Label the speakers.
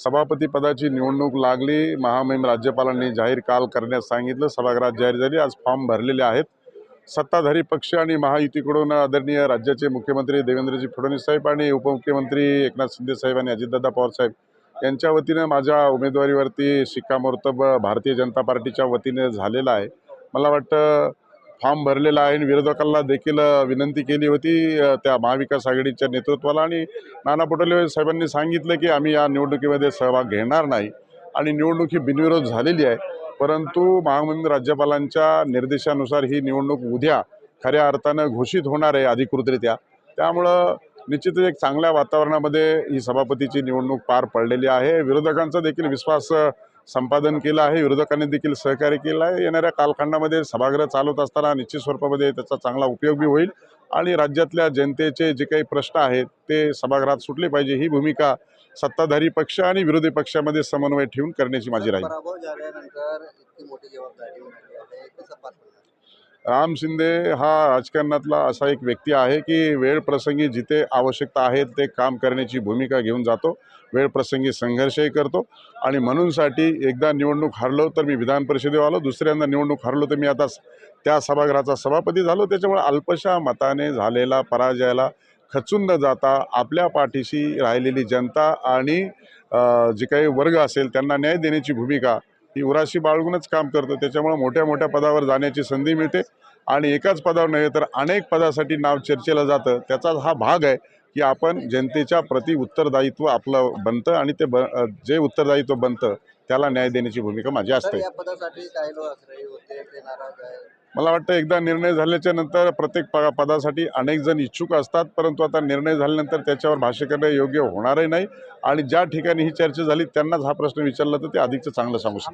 Speaker 1: सभापती पदाची निवडणूक लागली। महामहिम राज्यपालांनी जाहीर काल करण्यास सांगितलं। सभागृहात जाहीर झाली। आज फॉर्म भरलेले आहेत। सत्ताधारी पक्ष आणि महायुतीकडून आदरणीय राज्याचे मुख्यमंत्री देवेंद्रजी फडणवीस साहेब आणि उपमुख्यमंत्री एकनाथ शिंदे साहेब आणि अजितदादा पवार साहेब यांच्या वतीने माझ्या उमेदवारीवरती शिक्कामोर्तब भारतीय जनता पार्टीच्या वतीने झालेला आहे। मला वाटतं फॉर्म भरलेला आहे आणि विरोधकांना देखील विनंती केली होती त्या महाविकास आघाडीच्या नेतृत्वाला आणि नाना पटोले साहेबांनी सांगितलं की आम्ही या निवडणुकीमध्ये सहभाग घेणार नाही आणि निवडणूक ही बिनविरोध झालेली आहे। परंतु महामहिम राज्यपालांच्या निर्देशानुसार ही निवडणूक उद्या खऱ्या अर्थानं घोषित होणार आहे अधिकृतरित्या। त्यामुळं निश्चितच एक चांगल्या वातावरणामध्ये ही सभापतीची निवडणूक पार पडलेली आहे। विरोधकांचा देखील विश्वास संपादन केला आहे। विरोधकांनी देखील सहकार्य केलं आहे। येणाऱ्या कालखंडामध्ये सभागृह चालवत असताना निश्चित स्वरूपामध्ये त्याचा चांगला उपयोगही होईल आणि राज्यातल्या जनतेचे जे काही प्रश्न आहेत ते सभागृहात सुटले पाहिजे ही भूमिका सत्ताधारी पक्ष आणि विरोधी पक्षामध्ये समन्वय ठेवून करण्याची माझी राहील। राम शिंदे हा राजकारणातला असा एक व्यक्ती आहे की वेळ प्रसंगी जिथे आवश्यकता आहे ते काम करण्याची भूमिका घेऊन जातो। वेळ प्रसंगी संघर्षही करतो आणि म्हणूनसाठी एकदा निवडणूक हरलो तर मी विधान परिषदेवर आलो, दुसऱ्यांदा निवडणूक हरलो तर मी आता त्या सभागृहाचा सभापती झालो। त्याच्यामुळे अल्पशा मताने झालेला पराजयाला खचून न जाता आपल्या पाठीशी राहिलेली जनता आणि जे काही वर्ग असेल त्यांना न्याय देण्याची भूमिका ही उराशी बाळगूनच काम करतो। त्याच्यामुळे मोठ्या मोठ्या पदावर जाण्याची संधी मिळते आणि एकाच पदावर नव्हे तर अनेक पदासाठी नाव चर्चेला जातं। त्याचाच हा भाग आहे की आपण जनतेच्या प्रति उत्तरदायित्व आपलं बनतं आणि ते जे उत्तरदायित्व बनतं त्याला न्याय देण्याची भूमिका माझी असते। मला वाटतं एकदा निर्णय झाल्याच्या नंतर प्रत्येक पदासाठी अनेक जण इच्छुक असतात, परंतु आता निर्णय झाल्यानंतर त्याच्यावर भाष्य करणं योग्य होणारही नाही आणि ज्या ठिकाणी ही चर्चा झाली त्यांनाच हा प्रश्न विचारला तर ते अधिकचं चांगलं सांगू शकतात।